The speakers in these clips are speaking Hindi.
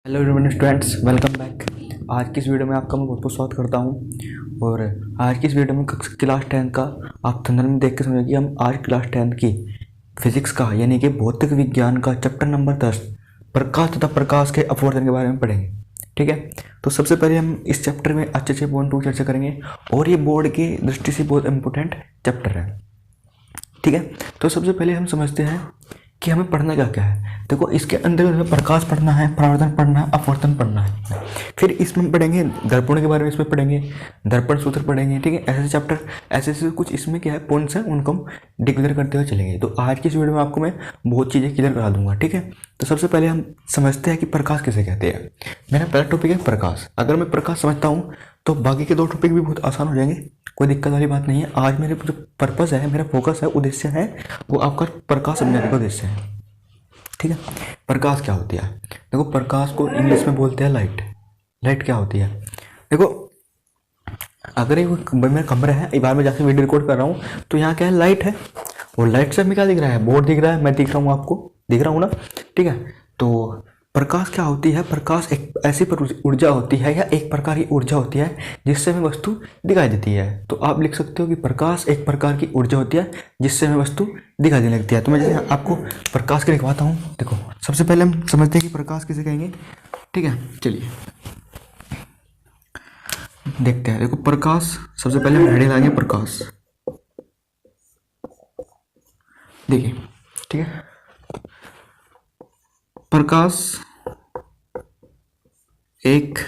Hello everyone students, welcome back. आज की इस वीडियो में आपका मैं बहुत बहुत स्वागत करता हूं। और आज की इस वीडियो में क्लास 10 का आप थंबनेल में देख के समझिए कि हम आज क्लास 10 की फिजिक्स का यानी कि भौतिक विज्ञान का चैप्टर नंबर 10 प्रकाश तथा प्रकाश के अपवर्तन के बारे में पढ़ेंगे। ठीक है, तो सबसे पहले हम इस चैप्टर में अच्छे अच्छे पॉइंट की चर्चा करेंगे और ये बोर्ड की दृष्टि से बहुत इंपॉर्टेंट चैप्टर है। ठीक है, तो सबसे पहले हम समझते हैं कि हमें पढ़ना क्या क्या है। देखो, इसके अंदर हमें प्रकाश पढ़ना है, परावर्तन पढ़ना है, अपवर्तन पढ़ना है। फिर इसमें पढ़ेंगे दर्पण के बारे में, इसमें पढ़ेंगे दर्पण सूत्र पढ़ेंगे। ठीक है, ऐसे चैप्टर ऐसे कुछ इसमें क्या है पॉइंट्स हैं, उनको हम डिक्लेयर करते हुए चलेंगे। तो आज की इस वीडियो में आपको मैं बहुत चीज़ें क्लियर करा दूंगा। ठीक है, तो सबसे पहले हम समझते हैं कि प्रकाश किसे कहते हैं। मेरा पहला टॉपिक है प्रकाश। अगर मैं प्रकाश समझता हूँ तो बाकी के दो टॉपिक भी बहुत आसान हो जाएंगे, कोई दिक्कत वाली बात नहीं है। आज मेरे जो पर्पस है, मेरा फोकस है, उद्देश्य है, वो आपका प्रकाश समझाने का उद्देश्य है। ठीक है, प्रकाश क्या होती है? देखो, प्रकाश को इंग्लिश में बोलते हैं लाइट। लाइट क्या होती है? देखो, अगर ये मेरा कमरा है, एक बार मैं जाके वीडियो रिकॉर्ड कर रहा हूँ, तो यहाँ क्या है, लाइट है। और लाइट से हमें क्या दिख रहा है? बोर्ड दिख रहा है, मैं दिख रहा हूँ, आपको दिख रहा हूँ ना। ठीक है, तो प्रकाश क्या होती है? प्रकाश एक ऐसी ऊर्जा होती है या एक प्रकार की ऊर्जा होती है जिससे हमें वस्तु दिखाई देती है। तो आप लिख सकते हो कि प्रकाश एक प्रकार की ऊर्जा होती है जिससे हमें वस्तु दिखाई देने लगती है। तो मैं जैसे आपको प्रकाश के लिखवाता हूँ। देखो, सबसे पहले हम समझते हैं कि प्रकाश किसे कहेंगे। ठीक है, चलिए देखते हैं। देखो, प्रकाश, सबसे पहले हम हेडिंग लगाएंगे प्रकाश। देखिए, ठीक है, प्रकाश एक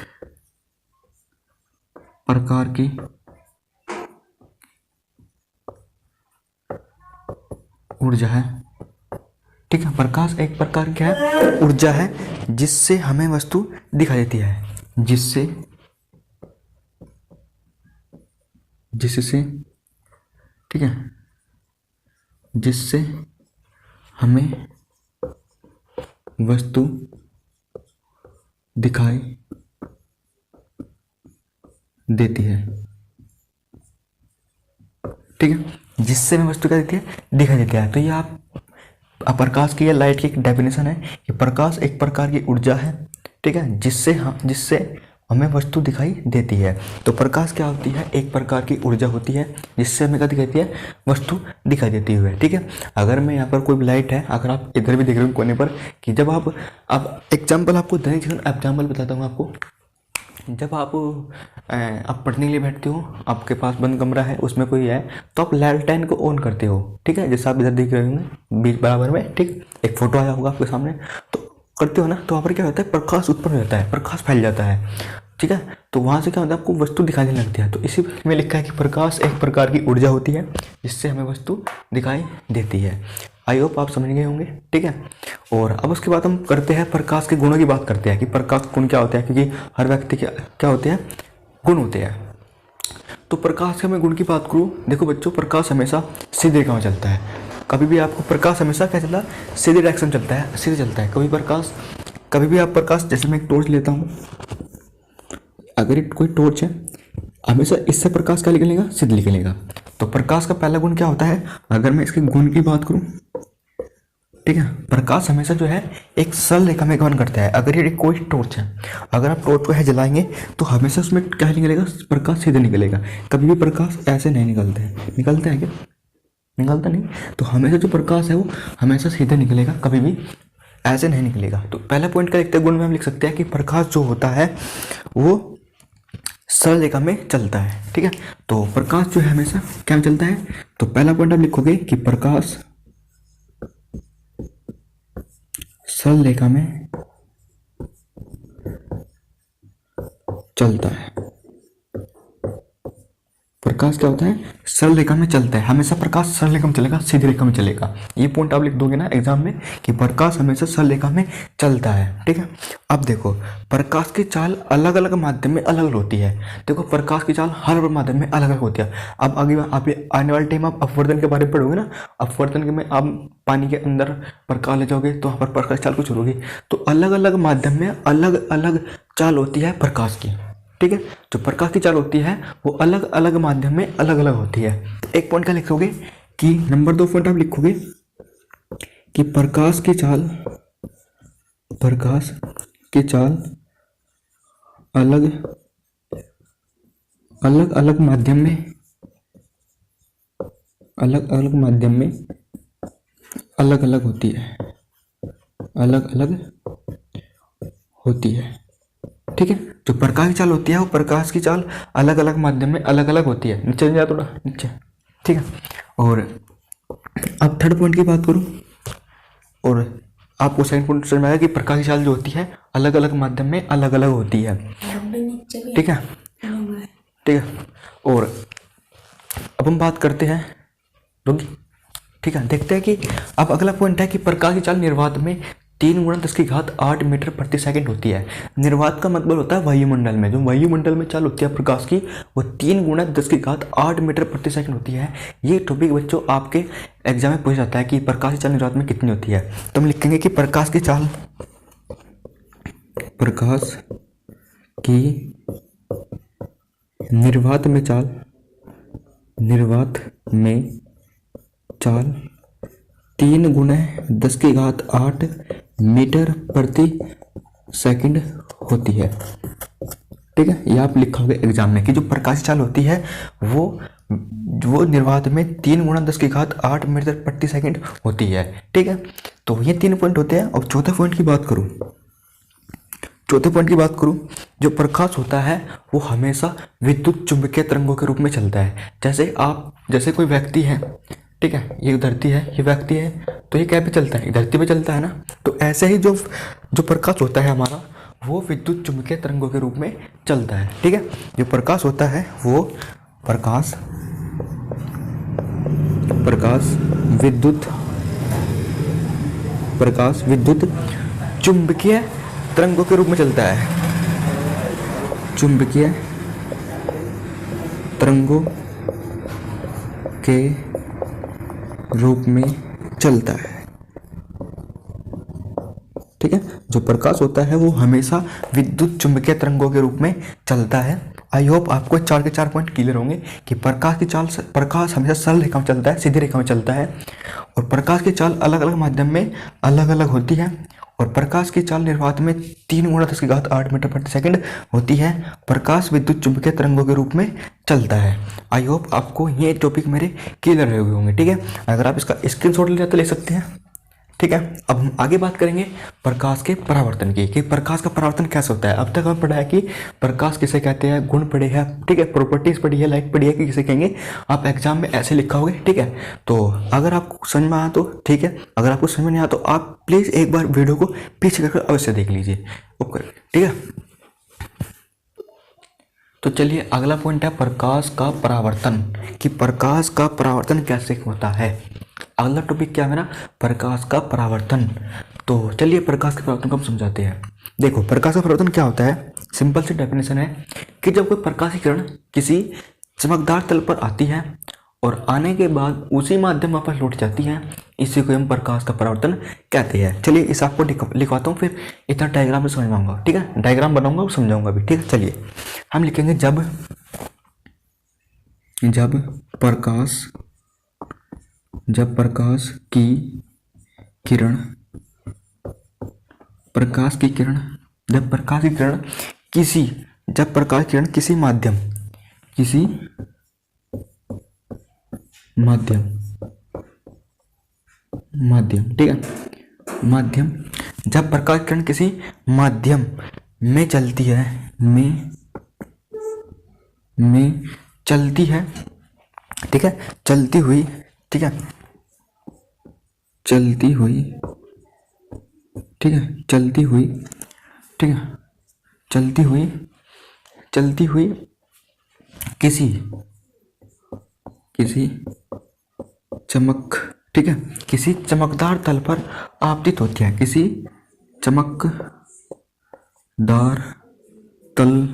प्रकार की ऊर्जा है। ठीक है, प्रकाश एक प्रकार की है ऊर्जा है जिससे हमें वस्तु दिखाई देती है। जिससे ठीक है, जिससे हमें वस्तु दिखाई देती है। ठीक है, जिससे हमें वस्तु क्या देती है? दिखाई देती है। तो ये आप प्रकाश की या लाइट की एक डेफिनेशन है कि प्रकाश एक प्रकार की ऊर्जा है। ठीक है, जिससे हमें वस्तु दिखाई देती है। तो प्रकाश क्या होती है? एक प्रकार की ऊर्जा होती है जिससे हमें क्या दिखाई देती है? वस्तु दिखाई देती है। ठीक है, अगर मैं यहाँ पर कोई लाइट है, अगर आप इधर भी देख रहे हो कोने पर, कि जब आप अब एग्जाम्पल आपको दैनिक जीवन एग्जाम्पल बताता हूँ आपको। जब आप पढ़ने के लिए बैठते हो, आपके पास बंद कमरा है, उसमें कोई है, तो आप लैलटेन को ऑन करते हो। ठीक है, जैसे आप इधर देख रहे होंगे बीच बराबर में, ठीक, एक फोटो आया होगा आपके सामने, तो करते हो ना, तो वहाँ पर क्या होता है? प्रकाश उत्पन्न हो जाता है, प्रकाश फैल जाता है। ठीक है, तो वहाँ से क्या होता है? आपको वस्तु दिखाई देने लगती है। तो इसी में लिखा है कि प्रकाश एक प्रकार की ऊर्जा होती है जिससे हमें वस्तु दिखाई देती है। आई होप आप समझ गए होंगे। ठीक है, और अब उसके बाद हम करते हैं प्रकाश के गुणों की बात करते हैं कि प्रकाश गुण क्या होते हैं, क्योंकि हर व्यक्ति के क्या होते हैं? गुण होते हैं। तो प्रकाश के मैं गुण की बात करूँ, देखो बच्चों, प्रकाश हमेशा सीधी रेखा में चलता है। कभी भी आपको प्रकाश हमेशा क्या चलता है? सीधे डायरेक्शन चलता है, सीधे चलता है। कभी भी आप प्रकाश, जैसे मैं एक टॉर्च लेता हूँ, अगर ये कोई टॉर्च है, हमेशा इससे प्रकाश क्या निकलेगा? सीधे निकलेगा। तो प्रकाश का पहला गुण क्या होता है? अगर मैं इसके गुण की बात करूँ, ठीक है, प्रकाश हमेशा जो है एक सरल रेखा में गमन करता है। अगर ये कोई टॉर्च है, अगर आप टॉर्च को है जलाएंगे तो हमेशा उसमें क्या निकलेगा? प्रकाश सीधे निकलेगा। कभी भी प्रकाश ऐसे नहीं निकलता है। निकलता है क्या? निकलता नहीं। तो हमेशा जो प्रकाश है वो हमेशा सीधे निकलेगा, कभी भी ऐसे नहीं निकलेगा। तो पहला पॉइंट का लिखते गुण में हम लिख सकते हैं कि प्रकाश जो होता है वो सरल रेखा में चलता है। ठीक है, तो प्रकाश जो है हमेशा क्या में चलता है? तो पहला पॉइंट आप लिखोगे कि प्रकाश सरल रेखा में चलता है। प्रकाश क्या होता है? सरल रेखा में चलता है। हमेशा प्रकाश सरल रेखा में चलेगा, सीधी रेखा में चलेगा। ये पॉइंट आप लिख दोगे ना एग्जाम में कि प्रकाश हमेशा सरल रेखा में चलता है। ठीक है, अब देखो, प्रकाश की चाल अलग अलग माध्यम में अलग अलग होती है। देखो, प्रकाश की चाल हर माध्यम में अलग अलग होती है। अब आगे आप आने वाले टाइम आप अपवर्तन के बारे में पढ़ोगे ना, अपवर्तन के में आप पानी के अंदर प्रकाश ले जाओगे तो वहाँ पर प्रकाश चाल कुछ होगी। तो अलग अलग माध्यम में अलग अलग चाल होती है प्रकाश की। ठीक है, जो प्रकाश की चाल होती है वो अलग अलग माध्यम में अलग अलग होती है। एक पॉइंट क्या लिखोगे कि नंबर 2 पॉइंट आप लिखोगे कि प्रकाश की चाल अलग अलग अलग माध्यम में अलग अलग माध्यम में अलग अलग होती है, अलग अलग होती है। ठीक है, जो प्रकाश की चाल होती है वो प्रकाश की चाल अलग अलग माध्यम में अलग अलग होती है। नीचे जा थोड़ा नीचे। ठीक है, और अब थर्ड पॉइंट की बात करूं, और आपको सेकंड पॉइंट समझ में आया कि प्रकाश की चाल जो होती है अलग अलग माध्यम में अलग अलग होती है। ठीक है, ठीक है, और अब हम बात करते हैं रोगी। ठीक है, देखते हैं कि अब अगला पॉइंट है कि प्रकाश की चाल निर्वात में 3 गुणा 10⁸ मीटर प्रति सेकंड होती है। निर्वात का मतलब होता है वायुमंडल में, जो वायुमंडल में चाल होती है प्रकाश की वो 3 गुणा 10⁸ मीटर प्रति सेकंड होती है। ये टॉपिक बच्चों आपके एग्जाम में पूछा जाता है कि प्रकाश की चाल निर्वात में कितनी होती है। तो हम लिखेंगे कि प्रकाश की चाल निर्वात में चाल 3 गुणा 10⁸ मीटर प्रति सेकंड होती है। ठीक है, ये आप लिखोगे एग्जाम में कि जो प्रकाश की चाल होती है वो निर्वात में 3 गुणा 10⁸ मीटर प्रति सेकंड होती है। ठीक है, तो ये 3 पॉइंट होते हैं। अब चौथे पॉइंट की बात करूं, जो प्रकाश होता है वो हमेशा विद्युत चुंबकीय तरंगों के रूप में चलता है। जैसे कोई व्यक्ति है, ठीक है, ये धरती है, ये व्यक्ति है, तो ये क्या पे चलता है, धरती पे चलता है ना। तो ऐसे ही जो प्रकाश होता है हमारा वो विद्युत चुंबकीय तरंगों के रूप में चलता है। ठीक है, जो प्रकाश होता है वो प्रकाश विद्युत चुंबकीय तरंगों के रूप में चलता है, चुंबकीय तरंगों के रूप में चलता है। ठीक है, जो प्रकाश होता है वो हमेशा विद्युत चुंबकीय तरंगों के रूप में चलता है। आई होप आपको 4 के 4 पॉइंट क्लियर होंगे कि प्रकाश हमेशा सरल रेखा में चलता है, सीधी रेखा में चलता है, और प्रकाश की चाल अलग अलग माध्यम में अलग अलग होती है, और प्रकाश की चाल निर्वात में 3 गुणा 10⁸ मीटर प्रति सेकंड होती है। प्रकाश विद्युत चुंबकीय तरंगों के रूप में चलता है। आई होप आपको ये टॉपिक मेरे क्लियर रहे हुए होंगे। ठीक है, अगर आप इसका स्क्रीनशॉट ले तो ले सकते हैं। ठीक है, अब हम आगे बात करेंगे प्रकाश के परावर्तन की, कि प्रकाश का परावर्तन कैसे होता है। अब तक हम पढ़ा है कि प्रकाश किसे कहते हैं, गुण पढ़े हैं, ठीक है, प्रॉपर्टीज पढ़ी है, लाइट पढ़ी है कि किसे कहेंगे। आप एग्जाम में ऐसे लिखा होगे। ठीक है, तो अगर आपको समझ में आया तो ठीक है, अगर आपको समझ में नहीं आया तो आप प्लीज़ एक बार वीडियो को पीछे करके अवश्य देख लीजिए। ओके, ठीक है, तो चलिए अगला पॉइंट है प्रकाश का परावर्तन, कि प्रकाश का परावर्तन कैसे होता है। अगला टॉपिक क्या है मेरा, प्रकाश का परावर्तन। तो चलिए प्रकाश के परावर्तन को हम समझाते हैं। देखो, प्रकाश का परावर्तन क्या होता है, सिंपल सी डेफिनेशन है कि जब कोई प्रकाश की किरण किसी चमकदार तल पर आती है और आने के बाद उसी माध्यम वापस लौट जाती है, इसी को हम प्रकाश का परावर्तन कहते हैं। चलिए इस आपको लिखवाता हूँ, फिर इतना डायग्राम में समझाऊंगा। ठीक है, डायग्राम बनाऊंगा और समझाऊंगा भी। ठीक है, चलिए हम लिखेंगे जब प्रकाश की किरण किसी माध्यम, ठीक है, जब प्रकाश की किरण किसी माध्यम में चलती है, ठीक है, चलती हुई, ठीक है, किसी चमकदार तल पर आपतित होती है, किसी चमकदार तल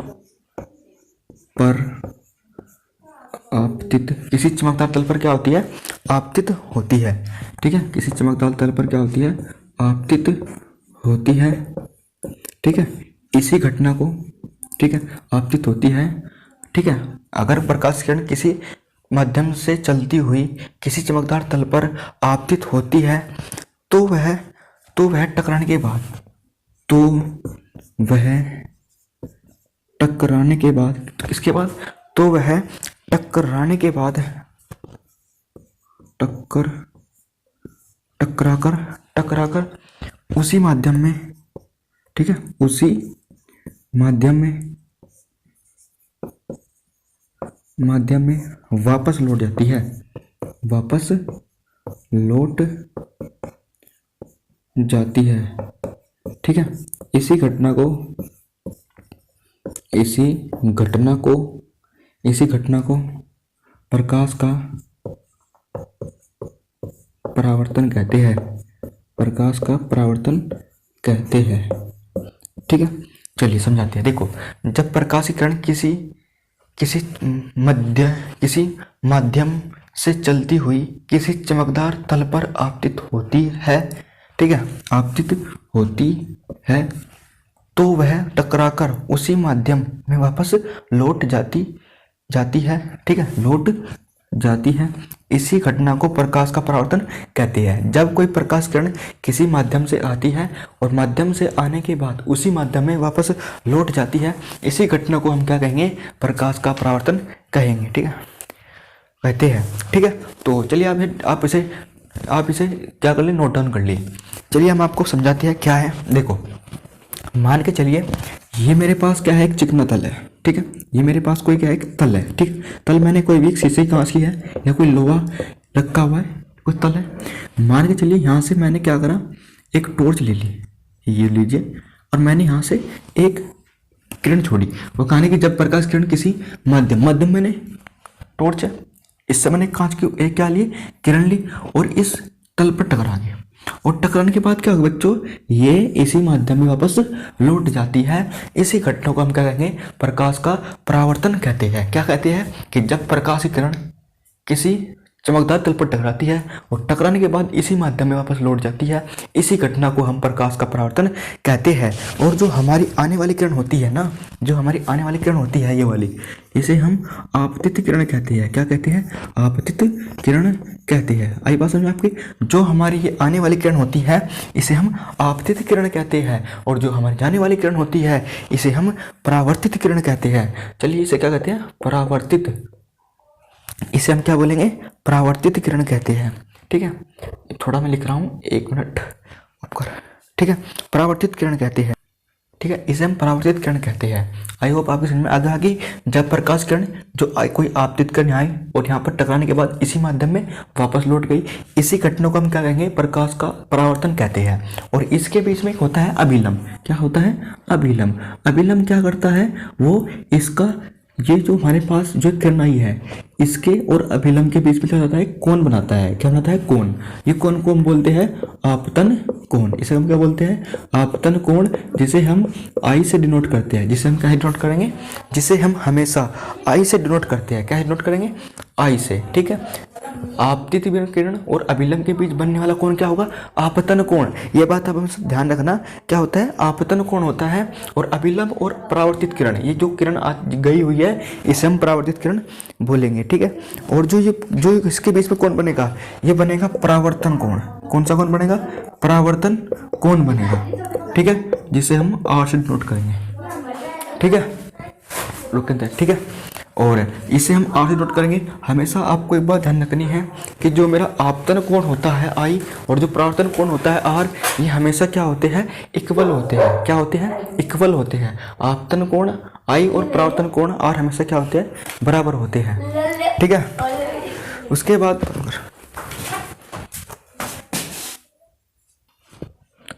पर क्या होती है, आपतित होती है। ठीक है, किसी चमकदार तल पर क्या होती है, आपतित होती है। ठीक है, इसी घटना को, ठीक है, आपतित होती है। ठीक है, अगर प्रकाश किरण किसी माध्यम से चलती हुई किसी चमकदार तल पर आपतित होती है तो वह टकराने के बाद वह टकराने के बाद, इसके बाद, तो वह टकराने के बाद टक्कर टकराकर टकराकर उसी माध्यम में, ठीक है, उसी माध्यम में वापस लौट जाती है, वापस लौट जाती है। ठीक है, इसी घटना को प्रकाश का परावर्तन कहते हैं, प्रकाश का परावर्तन कहते हैं। ठीक है, चलिए समझाते हैं। देखो, जब प्रकाश की किरण किसी माध्यम से चलती हुई किसी चमकदार तल पर आपतित होती है, ठीक है, आपतित होती है, तो वह टकराकर उसी माध्यम में वापस लौट जाती है। ठीक है, लौट जाती है। इसी घटना को प्रकाश का परावर्तन कहते हैं। जब कोई प्रकाश किरण किसी माध्यम से आती है और माध्यम से आने के बाद उसी माध्यम में वापस लौट जाती है, इसी घटना को हम क्या कहेंगे? प्रकाश का परावर्तन कहेंगे। ठीक है, कहते हैं। ठीक है, तो चलिए आप इसे क्या कर लिए? नोट डाउन कर लिए। चलिए हम आपको समझाते हैं क्या है। देखो, मान के चलिए ये मेरे पास क्या है? एक चिकना तल है। ठीक है, ये मेरे पास कोई क्या है? एक तल है। ठीक, तल मैंने कोई भी शीशे की कांच की है या कोई लोहा रखा हुआ है, कोई तल है। मान के चलिए यहाँ से मैंने क्या करा? एक टॉर्च ले ली, ये लीजिए, और मैंने यहाँ से एक किरण छोड़ी। वो कहने की जब प्रकाश किरण किसी माध्यम मैंने टॉर्च है, इससे मैंने कांच की एक क्या ली? किरण ली, और इस तल पर टकरा गया। और टकराने के बाद क्या होगा बच्चों? ये इसी माध्यम में वापस लौट जाती है। इसी घटना को हम क्या कहेंगे? प्रकाश का परावर्तन कहते हैं। क्या कहते हैं? कि जब प्रकाश की किरण किसी चमकदार तल पर टकराती है और टकराने के बाद इसी माध्यम में वापस लौट जाती है, इसी घटना को हम प्रकाश का परावर्तन कहते हैं। और जो हमारी आने वाली किरण होती है ना, जो हमारी आने वाली किरण होती है, ये वाली, इसे हम आपतित किरण कहते हैं। क्या कहते हैं? आपतित किरण कहते हैं। आई बात समझ में आपकी? जो हमारी ये आने वाली किरण होती है, इसे हम आपतित किरण कहते हैं, और जो हमारी जाने वाली किरण होती है, इसे हम परावर्तित किरण कहते हैं। चलिए इसे क्या कहते हैं? परावर्तित। इसे हम क्या बोलेंगे? परावर्तित किरण कहते हैं। ठीक है, थोड़ा मैं लिख रहा हूँ, 1 मिनट आपका। ठीक है, परावर्तित किरण कहते हैं। ठीक है, इसे हम परावर्तित किरण कहते हैं। आई होप आपकी समझ में आ गई। जब प्रकाश किरण कोई आपतित किरण आई और यहाँ पर टकराने के बाद इसी माध्यम में वापस लौट गई, इसी घटना को हम क्या कहेंगे? प्रकाश का परावर्तन कहते हैं। और इसके बीच में होता है अभिलंब। क्या होता है? अभिलंब। अभिलंब क्या करता है? वो इसका, ये जो हमारे पास जो किरण आई है, इसके और अभिलंब के बीच में क्या होता है? कोण बनाता है। क्या बनाता है? कोण। ये कोण को हम बोलते हैं आपतन कोण। इसे हम क्या बोलते हैं? आपतन कोण, जिसे हम आई से डिनोट करते हैं। जिसे हम क्या डिनोट करेंगे? जिसे हम हमेशा आई से डिनोट करते हैं। क्या डिनोट करेंगे? आई से। ठीक है, आपतित किरण और अभिलंब के बीच बनने वाला कोण क्या होगा? आपतन कोण। ये बात आप हमें ध्यान रखना। क्या होता है? आपतन कोण होता है। और अभिलंब और परावर्तित किरण, ये जो किरण आज गई हुई है, इसे हम परावर्तित किरण बोलेंगे। ठीक है, और जो इसके बीच में कोण बनेगा, ये बनेगा परावर्तन कोण। कौन सा कोण बनेगा? परावर्तन कोण बनेगा। ठीक है, जिसे हम आर से नोट करेंगे। ठीक है, रुकते हैं। ठीक है, और इसे हम आर से नोट करेंगे। हमेशा आपको एक बात ध्यान रखनी है कि जो मेरा आपतन कोण होता है आई, और जो परावर्तन कोण होता है आर, ये हमेशा क्या होते हैं? इक्वल होते हैं। क्या होते हैं? इक्वल होते हैं। आपतन कोण आई और परावर्तन कोण आर हमेशा क्या होते हैं? बराबर होते हैं। ठीक है, उसके बाद,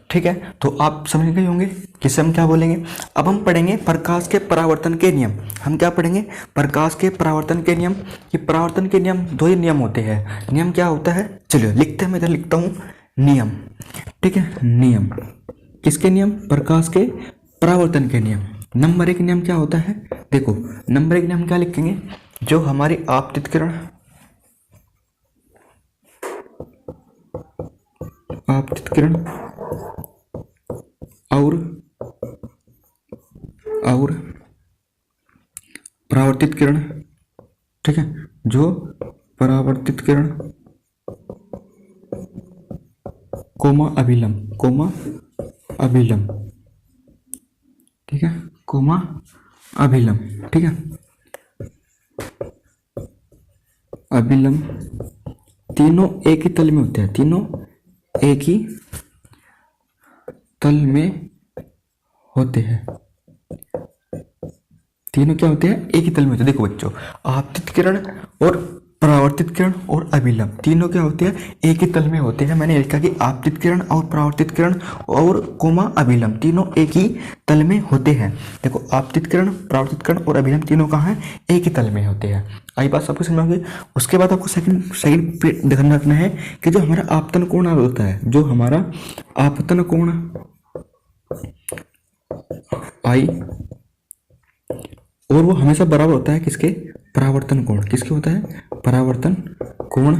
ठीक है, तो आप समझ गए होंगे किसे हम क्या बोलेंगे। अब हम पढ़ेंगे प्रकाश के परावर्तन के नियम। हम क्या पढ़ेंगे? प्रकाश के परावर्तन के नियम। ये परावर्तन के नियम, 2 ही नियम होते हैं। नियम क्या होता है? चलिए लिखते हैं, मैं इधर लिखता हूँ नियम। ठीक है, नियम। किसके नियम? प्रकाश के परावर्तन के नियम। नंबर 1 नियम क्या होता है? देखो, नंबर 1 नियम क्या लिखेंगे? जो हमारी आपतित किरण, आपतित किरण और परावर्तित किरण, ठीक है, जो परावर्तित किरण कोमा अभिलंब ठीक है, कोमा अभिलंब, ठीक है, अभिलंब तीनों एक ही तल में होते हैं, तीनों एक ही तल में होते हैं, तीनों क्या होते हैं, एक ही तल में होते हैं। देखो बच्चों, आपतित किरण और परावर्तित किरण और अभिलंब तीनों क्या होते हैं, एक ही तल में होते हैं। मैंने लिखा कि आपतित किरण और परावर्तित किरण और कोमा अभिलंब तीनों एक ही तल में होते हैं। देखो, आपतित किरण, परावर्तित किरण और अभिलंब तीनों कहाँ हैं, एक ही तल में होते हैं। आई बात सबको समझ में आ गई। उसके बाद आपको सेकंड ध्यान रखना है कि जो हमारा आपतन कोण होता है, जो हमारा आपतन कोण आई, और वो हमेशा बराबर होता है किसके, परावर्तन कोण। किसके होता है, परावर्तन कोण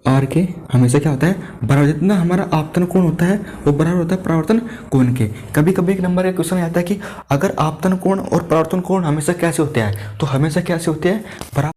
आर के हमेशा क्या होता है, बराबर। जितना हमारा आपतन कोण होता है वो बराबर होता है परावर्तन कोण के। कभी कभी एक नंबर का क्वेश्चन आता है कि अगर आपतन कोण और परावर्तन कोण हमेशा कैसे होते हैं, तो हमेशा कैसे होते हैं, बराबर